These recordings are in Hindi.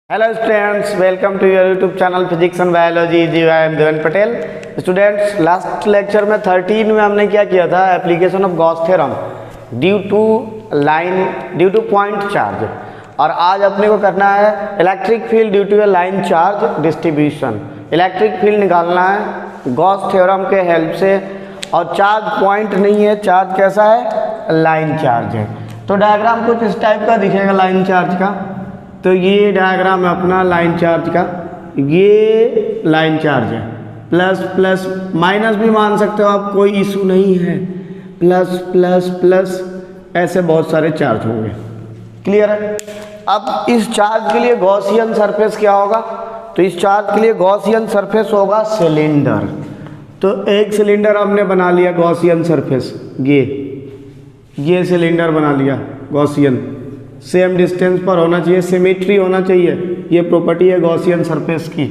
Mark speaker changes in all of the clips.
Speaker 1: Hello students, welcome to your YouTube channel physics and biology. जी I am Deven Patel. Students, last lecture में 13 में हमने क्या किया था, application of Gauss theorem due to point charge. और आज अपने को करना है electric field due to a line charge distribution. Electric field निकालना है गॉस थ्योरम के हेल्प से। और चार्ज पॉइंट नहीं है, चार्ज कैसा है, लाइन चार्ज है। तो डायग्राम कुछ इस टाइप का दिखेगा लाइन चार्ज का। तो ये डायग्राम है अपना लाइन चार्ज का। ये लाइन चार्ज है, प्लस प्लस माइनस भी मान सकते हो आप, कोई इशू नहीं है। प्लस प्लस प्लस ऐसे बहुत सारे चार्ज होंगे। क्लियर है। अब इस चार्ज के लिए गॉसियन सरफेस क्या होगा, तो इस चार्ज के लिए गॉसियन सरफेस होगा सिलेंडर। तो एक सिलेंडर हमने बना लिया गॉसियन सरफेस, ये सिलेंडर बना लिया गॉसियन। सेम डिस्टेंस पर होना चाहिए, सिमेट्री होना चाहिए। ये प्रॉपर्टी है गॉसियन सरफेस की,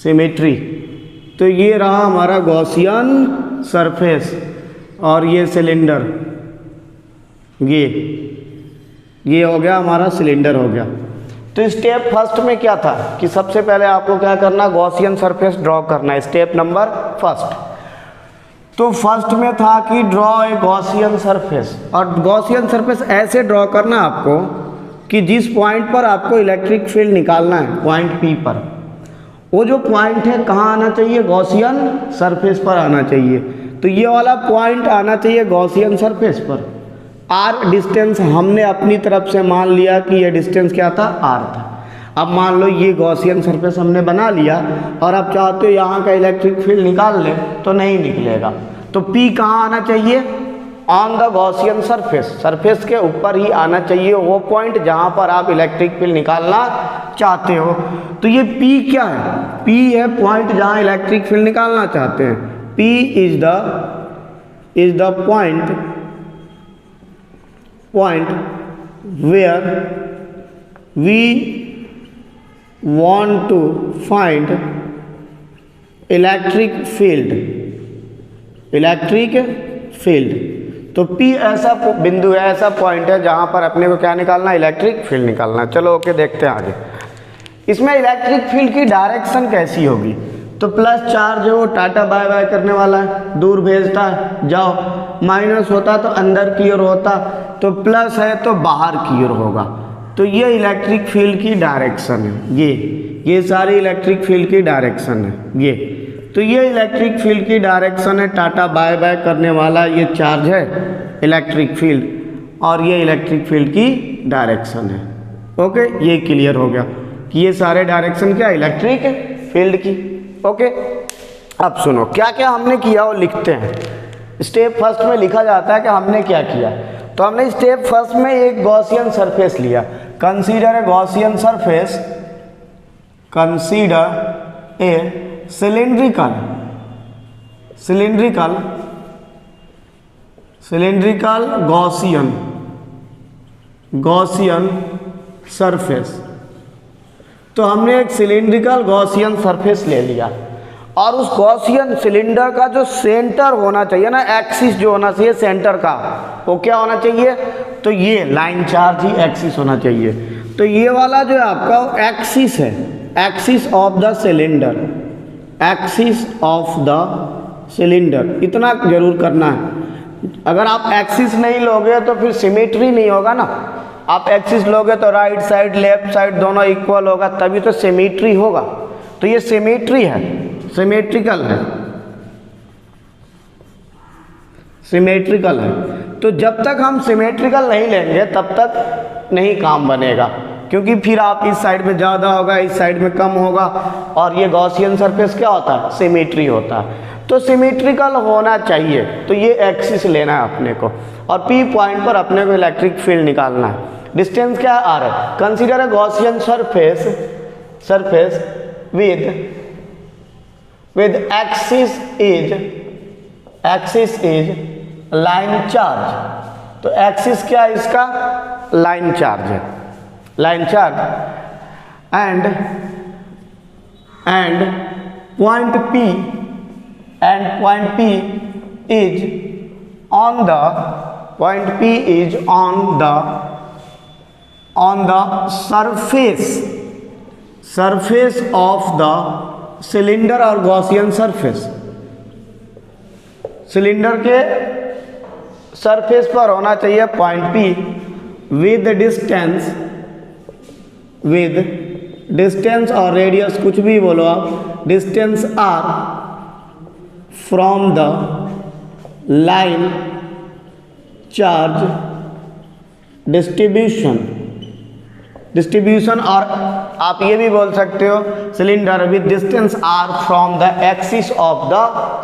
Speaker 1: सिमेट्री। तो ये रहा हमारा गॉसियन सरफेस और ये सिलेंडर, ये हो गया हमारा सिलेंडर हो गया। तो स्टेप फर्स्ट में क्या था कि सबसे पहले आपको क्या करना, गॉसियन सरफेस ड्रॉ करना है। Step number first. तो फर्स्ट में था कि ड्रॉ ए गॉसियन सरफेस। और गॉसियन सरफेस ऐसे ड्रॉ करना आपको कि जिस पॉइंट पर आपको इलेक्ट्रिक फील्ड निकालना है, पॉइंट पी पर, वो जो पॉइंट है कहाँ आना चाहिए, गॉसियन सरफेस पर आना चाहिए। तो ये वाला पॉइंट आना चाहिए गॉसियन सरफेस पर। आर डिस्टेंस हमने अपनी तरफ से मान लिया कि ये डिस्टेंस क्या था, आर था। अब मान लो ये गॉसियन सरफेस हमने बना लिया और अब चाहते हो यहाँ का इलेक्ट्रिक फील्ड निकाल ले, तो नहीं निकलेगा। तो P कहाँ आना चाहिए, on the Gaussian surface, surface के ऊपर ही आना चाहिए वो पॉइंट जहाँ पर आप इलेक्ट्रिक फील्ड निकालना चाहते हो। तो ये P क्या है, P है पॉइंट जहाँ इलेक्ट्रिक फील्ड निकालना चाहते हैं। P is the point where we want to find electric field। तो P ऐसा बिंदु है, ऐसा पॉइंट है जहां पर अपने को क्या निकालना है, इलेक्ट्रिक फील्ड निकालना है। चलो ओके, देखते हैं आगे। इसमें इलेक्ट्रिक फील्ड की डायरेक्शन कैसी होगी, तो प्लस चार्ज है वो टाटा बाय बाय करने वाला है, दूर भेजता है, जाओ। माइनस होता तो अंदर की ओर होता, तो प्लस है तो बाहर की ओर होगा। तो ये इलेक्ट्रिक फील्ड की डायरेक्शन है। ये सारी इलेक्ट्रिक फील्ड की डायरेक्शन है। तो ये इलेक्ट्रिक फील्ड की डायरेक्शन है, टाटा बाय बाय करने वाला ये चार्ज है इलेक्ट्रिक फील्ड, और ये इलेक्ट्रिक फील्ड की डायरेक्शन है। ओके, ये क्लियर हो गया कि ये सारे डायरेक्शन क्या, इलेक्ट्रिक फील्ड की। ओके, अब सुनो क्या क्या हमने किया वो लिखते हैं। स्टेप फर्स्ट में लिखा जाता है कि हमने क्या किया। तो हमने स्टेप फर्स्ट में एक गॉसियन सरफेस लिया। Consider a Gaussian surface, consider a cylindrical Gaussian surface. तो हमने एक सिलिंड्रिकल गॉसियन सरफेस ले लिया और उस गॉसियन सिलेंडर का जो सेंटर होना चाहिए ना, एक्सिस जो होना चाहिए सेंटर का, वो क्या होना चाहिए, तो ये लाइन चार्ज ही एक्सिस होना चाहिए। तो ये वाला जो है आपका एक्सिस है, axis of the cylinder, axis of the cylinder, इतना जरूर करना है। अगर आप एक्सिस नहीं लोगे तो फिर सिमेट्री नहीं होगा ना। आप एक्सिस लोगे तो राइट साइड लेफ्ट साइड दोनों इक्वल होगा, तभी तो सिमेट्री होगा। तो ये सिमेट्री है, सिमेट्रिकल है। तो जब तक हम सिमेट्रिकल नहीं लेंगे तब तक नहीं काम बनेगा, क्योंकि फिर आप इस साइड में ज़्यादा होगा, इस साइड में कम होगा। और ये गॉसियन सरफेस क्या होता है, सिमेट्री होता है। तो सिमेट्रिकल होना चाहिए। तो ये एक्सिस लेना है अपने को, और P पॉइंट पर अपने को इलेक्ट्रिक फील्ड निकालना है। डिस्टेंस क्या आ रहा है, consider a Gaussian surface with axis is line charge। तो एक्सिस क्या है इसका, लाइन चार्ज है, line charge. And point P is on the surface surface of the cylinder और गॉसियन सरफेस, सिलेंडर के सरफेस पर होना चाहिए पॉइंट P विद डिस्टेंस और रेडियस, कुछ भी बोलो आप, distance r from the line charge distribution, और आप ये भी बोल सकते हो cylinder with distance r from the axis of the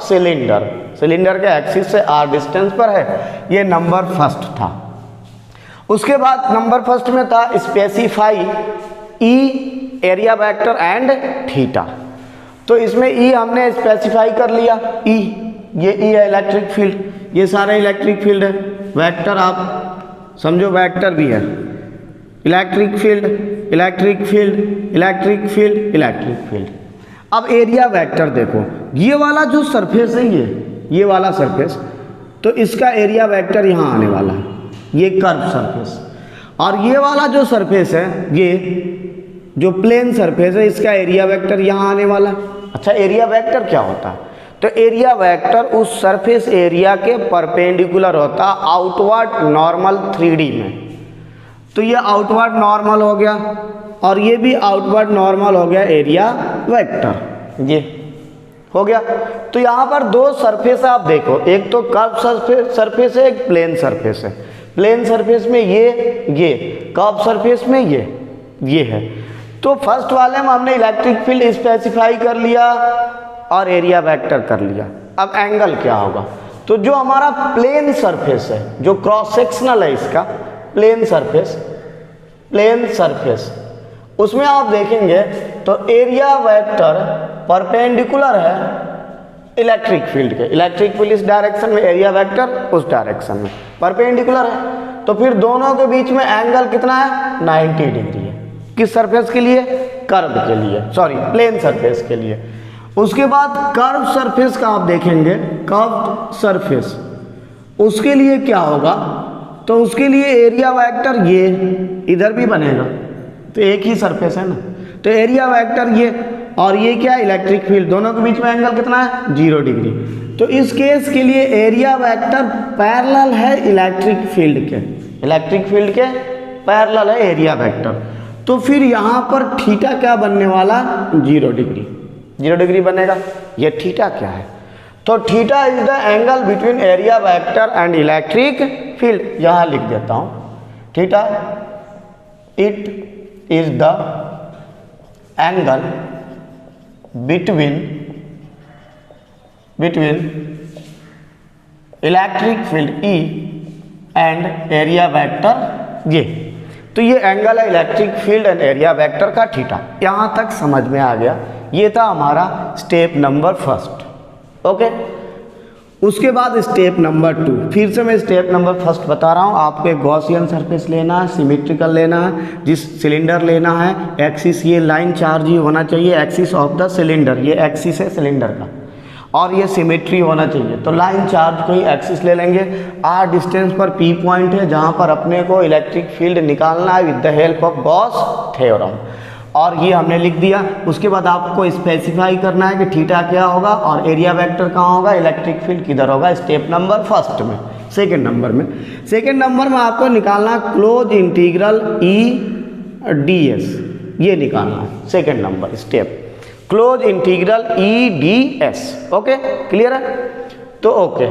Speaker 1: cylinder, cylinder के एक्सिस से r डिस्टेंस पर है। ये नंबर फर्स्ट था। उसके बाद नंबर फर्स्ट में था specify E area vector and theta. तो इसमें E हमने स्पेसिफाई कर लिया, E ये E है इलेक्ट्रिक फील्ड, ये सारे इलेक्ट्रिक फील्ड है। वेक्टर आप समझो वेक्टर भी है, electric field, electric field, electric field, electric field. अब एरिया वेक्टर देखो, ये वाला जो सरफेस है ये वाला सरफेस, तो इसका एरिया वेक्टर यहाँ आने वाला है, ये कर्व सरफेस। और ये वाला जो सरफेस है, ये जो प्लेन सरफेस है, इसका एरिया वेक्टर यहाँ आने वाला। अच्छा, एरिया वेक्टर क्या होता है? तो एरिया वेक्टर उस सरफेस एरिया के परपेंडिकुलर होता आउटवर्ड नॉर्मल 3D में। तो ये आउटवर्ड नॉर्मल हो गया और ये भी आउटवर्ड नॉर्मल हो गया एरिया वेक्टर, ये हो गया। तो यहाँ पर दो सरफेस आप देखो, एक तो कर्व सरफेस है, एक प्लेन सरफेस है। प्लेन सरफेस में ये कर्व सरफेस में ये है। तो फर्स्ट वाले में हमने इलेक्ट्रिक फील्ड स्पेसिफाई कर लिया और एरिया वेक्टर कर लिया। अब एंगल क्या होगा? तो जो हमारा प्लेन सरफेस है, जो क्रॉस सेक्शनल है इसका, प्लेन सरफेस, उसमें आप देखेंगे तो एरिया वेक्टर परपेंडिकुलर है इलेक्ट्रिक फील्ड के। इलेक्ट्रिक फील्ड इस डायरेक्शन में, एरिया वेक्टर उस डायरेक्शन में, परपेंडिकुलर है। तो फिर दोनों के बीच में एंगल कितना है? 90 डिग्री है। किस सरफेस के लिए? कर्व के लिए, सॉरी प्लेन सरफेस के लिए। उसके बाद कर्व सरफेस का आप देखेंगे, कर्व सरफेस, उसके लिए क्या होगा? तो उसके लिए एरिया वेक्टर ये इधर भी बनेगा, तो एक ही सरफेस है ना, तो एरिया वेक्टर ये, और ये क्या है? Electric field. दोनों के बीच में एंगल कितना है? 0 डिग्री। तो इस केस के लिए एरिया वेक्टर पैरेलल है इलेक्ट्रिक फील्ड के, इलेक्ट्रिक फील्ड के पैरेलल है एरिया वेक्टर। तो फिर यहाँ पर थीटा क्या बनने वाला? 0 डिग्री, 0 डिग्री बनेगा। ये थीटा क्या है? तो theta is the angle between area vector and electric field. यहाँ लिख देता हूँ, theta it is the angle between electric field E and area vector ये। तो ये एंगल है electric field and area vector का थीटा। यहाँ तक समझ में आ गया। ये था हमारा स्टेप नंबर फर्स्ट। ओके, उसके बाद स्टेप नंबर 2, फिर से मैं स्टेप नंबर फर्स्ट बता रहा हूँ आपको। एक गॉसियन सरफेस लेना है, सिमेट्रिकल लेना है, जिस सिलेंडर लेना है, एक्सिस ये लाइन चार्ज ही होना चाहिए, एक्सिस ऑफ द सिलेंडर, ये एक्सिस है सिलेंडर का, और ये सिमेट्री होना चाहिए। तो लाइन चार्ज को ही एक्सिस ले लेंगे। r डिस्टेंस पर P पॉइंट है जहाँ पर अपने को इलेक्ट्रिक फील्ड निकालना है with the help of Gauss theorem, और ये हमने लिख दिया। उसके बाद आपको स्पेसिफाई करना है कि थीटा क्या होगा और एरिया वेक्टर कहाँ होगा, इलेक्ट्रिक फील्ड किधर होगा, स्टेप नंबर फर्स्ट में। सेकंड नंबर में आपको निकालना क्लोज इंटीग्रल E ds, ये निकालना है second number step, close integral E ds। Okay, clear है? तो ओके,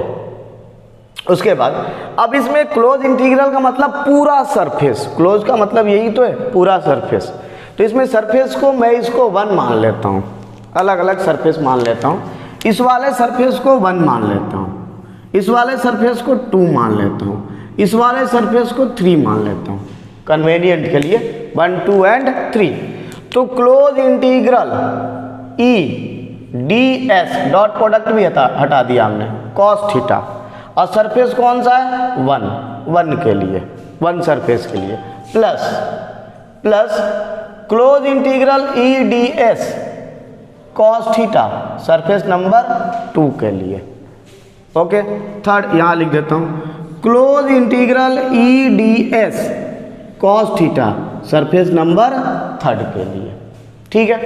Speaker 1: उसके बाद अब इसमें क्लोज इंटीग्रल का मतलब पूरा सरफेस, क्लोज का मतलब यही तो है, पूरा सरफेस। तो इसमें सरफेस को मैं इसको 1 मान लेता हूँ, अलग अलग सरफेस मान लेता हूँ। इस वाले सरफेस को 1 मान लेता हूँ, इस वाले सरफेस को 2 मान लेता हूँ, इस वाले सरफेस को 3 मान लेता हूँ, कन्वीनियंट के लिए 1, 2 एंड 3। तो close integral E ds, dot product भी हटा दिया हमने, कॉस थीटा, और सरफेस कौन सा है? 1 के लिए, 1 सरफेस के लिए, plus close integral E ds cos theta surface number 2 के लिए। ओके, थर्ड यहाँ लिख देता हूँ, close integral E ds cos theta surface number 3 के लिए। ठीक है।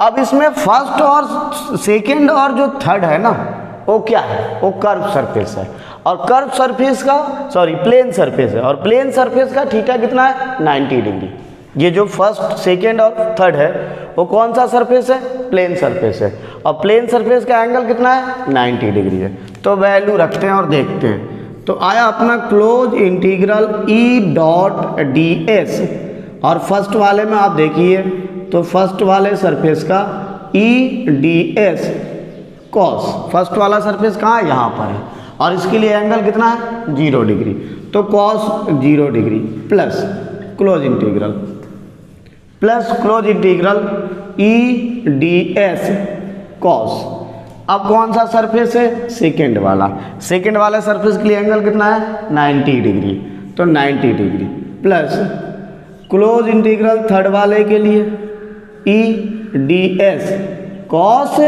Speaker 1: अब इसमें फर्स्ट और सेकंड और जो थर्ड है ना, वो क्या है, वो कर्व सरफेस है, और कर्व सरफेस का प्लेन सरफेस है, और प्लेन सरफेस का थीटा कितना है, 90 डिग्री। ये जो फर्स्ट सेकंड और थर्ड है वो कौन सा सरफेस है, प्लेन सरफेस है, और प्लेन सरफेस का एंगल कितना है, 90 डिग्री है। तो वैल्यू रखते हैं और देखते हैं। तो आया अपना close integral E dot D S, और फर्स्ट वाले में आप देखिए तो फर्स्ट वाले सरफेस का ई डी एस कॉस, फर्स्ट वाला सरफेस कहाँ है, यहाँ पर है, और इसके लिए एंगल कितना है, 0 डिग्री। तो cos 0 degree plus close integral E D S cos. अब कौन सा सरफेस है, सेकेंड वाला सरफेस के लिए एंगल कितना है, 90 डिग्री। तो 90 degree plus close integral third वाले के लिए ई D S cos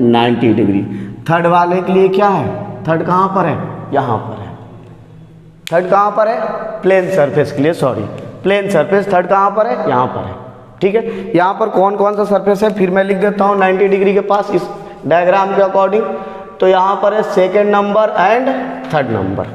Speaker 1: 90 degree. Third वाले के लिए क्या है, थर्ड कहाँ पर है, यहाँ पर है। थर्ड कहाँ पर है, प्लेन सरफेस के लिए, प्लेन सरफेस थर्ड कहाँ पर है, यहाँ पर है। ठीक है, यहाँ पर कौन कौन सा सरफेस है फिर मैं लिख देता हूँ 90 डिग्री के पास इस डायग्राम के अकॉर्डिंग। तो यहाँ पर है second number and third number,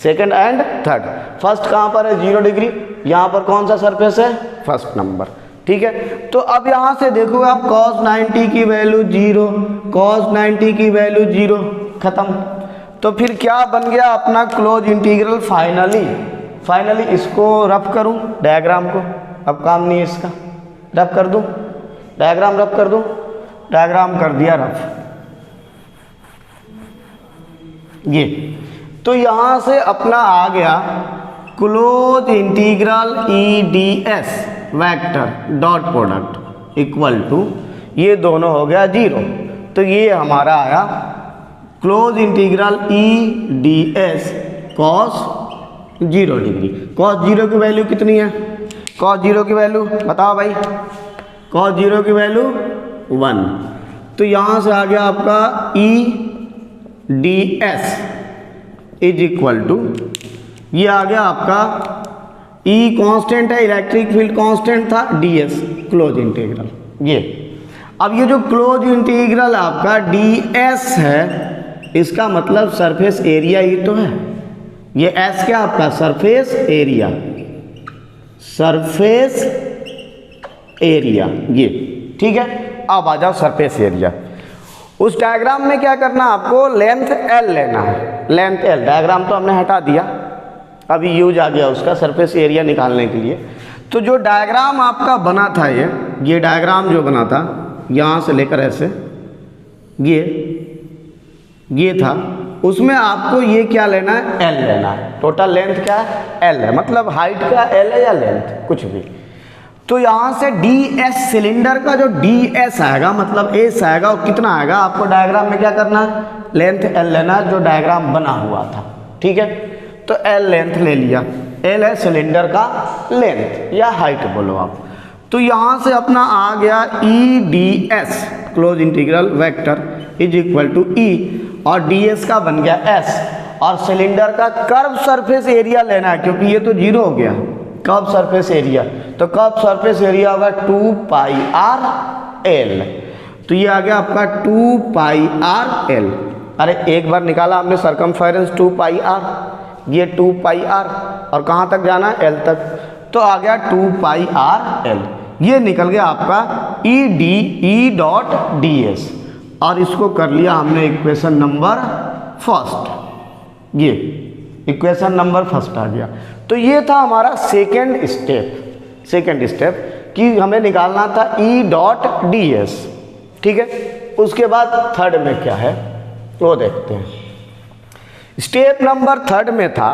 Speaker 1: second and third. First कहाँ पर है, 0 डिग्री, यहाँ पर कौन सा सरफेस है, फर्स्ट नंबर। ठीक है, तो अब यहाँ से देखो आप cos 90 की वैल्यू 0, cos 90 की वैल्यू 0, खत्म। तो फिर क्या बन गया अपना क्लोज इंटीग्रल, फाइनली इसको रफ करूं डायग्राम को, अब काम नहीं है इसका, रफ कर दूं डायग्राम, डायग्राम कर दिया रफ। ये तो यहाँ से अपना आ गया close integral E D S vector dot product equal to, ये दोनों हो गया 0। तो ये हमारा आया close integral E D S cos 0 degree. Cos 0 की वैल्यू कितनी है, कॉस 0 की वैल्यू बताओ भाई, कॉस 0 की वैल्यू 1। तो यहाँ से आ गया आपका E D S is equal to, ये आ गया आपका ई कांस्टेंट है, इलेक्ट्रिक फील्ड कांस्टेंट था, डी एस क्लोज इंटीग्रल। ये अब ये जो क्लोज इंटीग्रल आपका डी एस है, इसका मतलब सरफेस एरिया ही तो है। ये एस क्या आपका, सरफेस एरिया, ये ठीक है। अब आ जाओ सरफेस एरिया। उस डायग्राम में क्या करना है आपको, लेंथ एल लेना है, लेंथ एल। डायग्राम तो हमने हटा दिया, अभी यूज आ गया उसका सरफेस एरिया निकालने के लिए। तो जो डायग्राम आपका बना था, ये डायग्राम जो बना था यहाँ से लेकर ऐसे ये था, उसमें आपको ये क्या लेना है, एल लेना है। टोटल लेंथ क्या है, एल है, मतलब हाइट का एल है या लेंथ कुछ भी। तो यहाँ से डी एस, सिलेंडर का जो डी एस आएगा मतलब एस आएगा, वो कितना आएगा आपको डायग्राम में क्या करना है, लेंथ एल लेना है, जो डायग्राम बना हुआ था। ठीक है, तो एल लेंथ ले लिया, एल है सिलेंडर का लेंथ या हाइट बोलो आप। तो यहाँ से अपना आ गया E D S close integral vector is equal to E, और डी एस का बन गया एस, और सिलेंडर का कर्व सरफेस एरिया लेना है क्योंकि ये तो 0 हो गया, कर्व सरफेस एरिया। तो कर्व सरफेस एरिया होगा 2 पाई आर एल। तो ये आ गया आपका 2 पाई आर एल। अरे एक बार निकाला हमने सरकमफेरेंस 2 पाई आर, ये 2 पाई आर, और कहाँ तक जाना है, एल तक। तो आ गया 2 पाई आर एल। ये निकल गया आपका ई डॉट डी एस, और इसको कर लिया हमने इक्वेशन नंबर फर्स्ट। ये इक्वेशन नंबर फर्स्ट आ गया। तो ये था हमारा सेकेंड स्टेप कि हमें निकालना था ई डॉट डी एस। ठीक है, उसके बाद थर्ड में क्या है वो देखते हैं। स्टेप नंबर थर्ड में था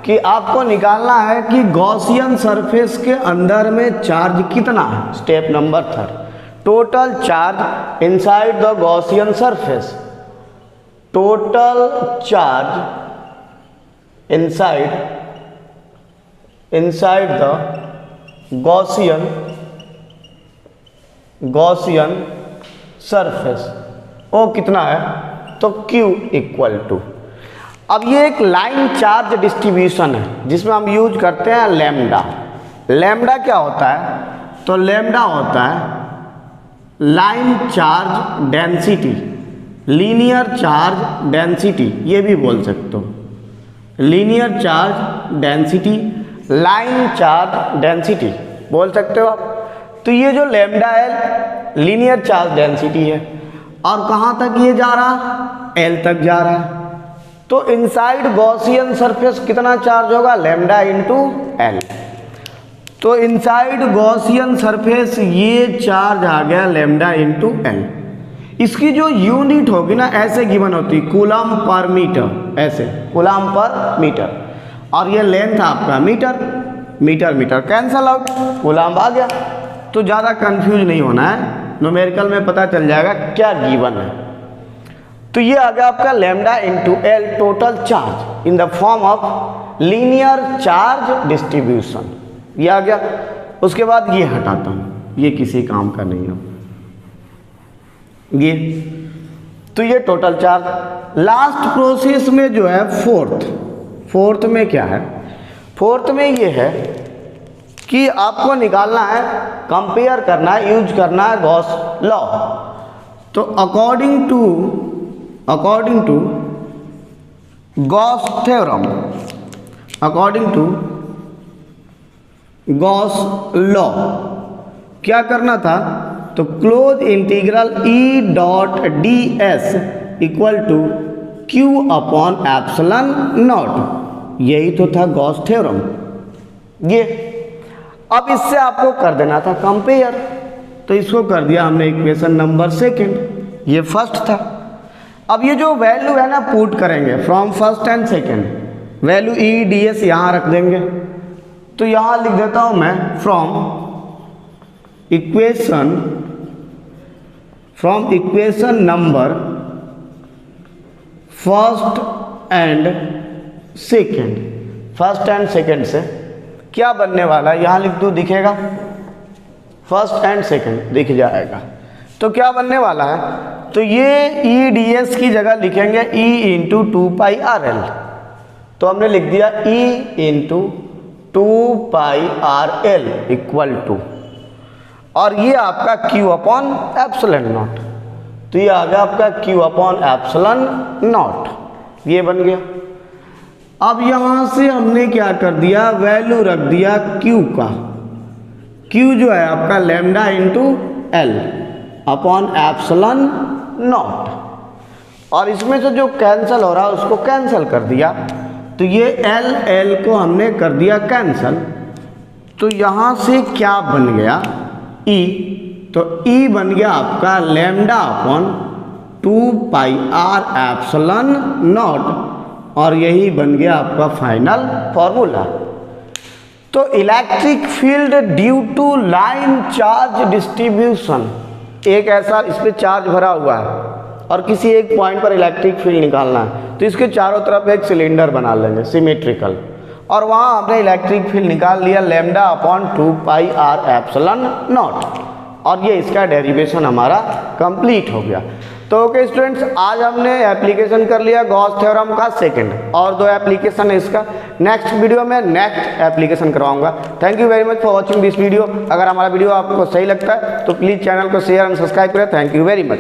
Speaker 1: कि आपको निकालना है कि गॉसियन सरफेस के अंदर में चार्ज कितना है। Step number third, total charge inside the Gaussian surface, total charge inside the Gaussian surface, वो कितना है, तो Q इक्वल टू, अब ये एक लाइन चार्ज डिस्ट्रीब्यूशन है जिसमें हम यूज करते हैं लैम्डा। लैम्डा क्या होता है, तो लैम्डा होता है line charge density, linear charge density, ये भी बोल सकते हो, linear charge density, line charge density बोल सकते हो आप। तो ये जो lambda L linear charge density है और कहाँ तक ये जा रहा, एल तक जा रहा है। तो इनसाइड गॉसियन सरफेस कितना चार्ज होगा, लैम्डा इंटू एल। तो इनसाइड गॉसियन सरफेस ये चार्ज आ गया लैम्डा इंटू एल। इसकी जो यूनिट होगी ना ऐसे गिवन होती, कूलम पर मीटर, ऐसे कूलम पर मीटर, और ये लेंथ आपका metre, metre metre cancel out, coulomb आ गया। तो ज़्यादा कंफ्यूज नहीं होना है, न्यूमेरिकल में पता चल जाएगा क्या गिवन है। तो ये आ गया आपका lambda into L total charge in the form of linear charge distribution, ये आ गया। उसके बाद ये हटाता हूँ, ये किसी काम का नहीं है ये। तो ये टोटल चार्ज। लास्ट प्रोसेस में जो है फोर्थ में क्या है, फोर्थ में ये है कि आपको निकालना है, कंपेयर करना है, यूज करना है गॉस लॉ। तो according to Gauss theorem, according to Gauss law क्या करना था, तो close integral E dot D S equal to Q upon epsilon naught, यही तो था गॉस थ्योरम ये। अब इससे आपको कर देना था कंपेयर, तो इसको कर दिया हमने इक्वेशन नंबर सेकंड, ये फर्स्ट था। अब ये जो वैल्यू है ना पुट करेंगे from first and second, value E D S यहाँ रख देंगे। तो यहाँ लिख देता हूँ मैं from equation number first and second से क्या बनने वाला है, यहाँ लिख दो, दिखेगा, फर्स्ट एंड सेकंड दिख जाएगा। तो क्या बनने वाला है, तो ये ई डी एस की जगह लिखेंगे ई इंटू 2πRL। तो हमने लिख दिया E into 2πRL equal to, और ये आपका Q अपॉन एप्सिलॉन नॉट। तो ये आ गया आपका Q अपॉन एप्सिलॉन नॉट, ये बन गया। अब यहां से हमने क्या कर दिया, वैल्यू रख दिया Q का, Q जो है आपका lambda into L upon epsilon not, और इसमें से जो कैंसिल हो रहा है उसको कैंसिल कर दिया। तो ये एल को हमने कर दिया कैंसिल। तो यहाँ से क्या बन गया, E, तो E बन गया आपका lambda upon 2πR epsilon not, और यही बन गया आपका फाइनल फॉर्मूला। तो electric field due to line charge distribution, एक ऐसा इस पर चार्ज भरा हुआ है और किसी एक पॉइंट पर इलेक्ट्रिक फील्ड निकालना है, तो इसके चारों तरफ एक सिलेंडर बना लेंगे सिमेट्रिकल, और वहाँ हमने इलेक्ट्रिक फील्ड निकाल लिया lambda upon 2πR epsilon not, और ये इसका डेरिवेशन हमारा कंप्लीट हो गया। तो ओके स्टूडेंट्स, आज हमने एप्लीकेशन कर लिया गॉस थ्योरम का सेकंड, और 2 एप्लीकेशन है इसका। नेक्स्ट वीडियो में नेक्स्ट एप्लीकेशन करवाऊंगा। Thank you very much for watching this video. अगर हमारा वीडियो आपको सही लगता है तो प्लीज़ चैनल को शेयर एंड सब्सक्राइब करें। Thank you very much.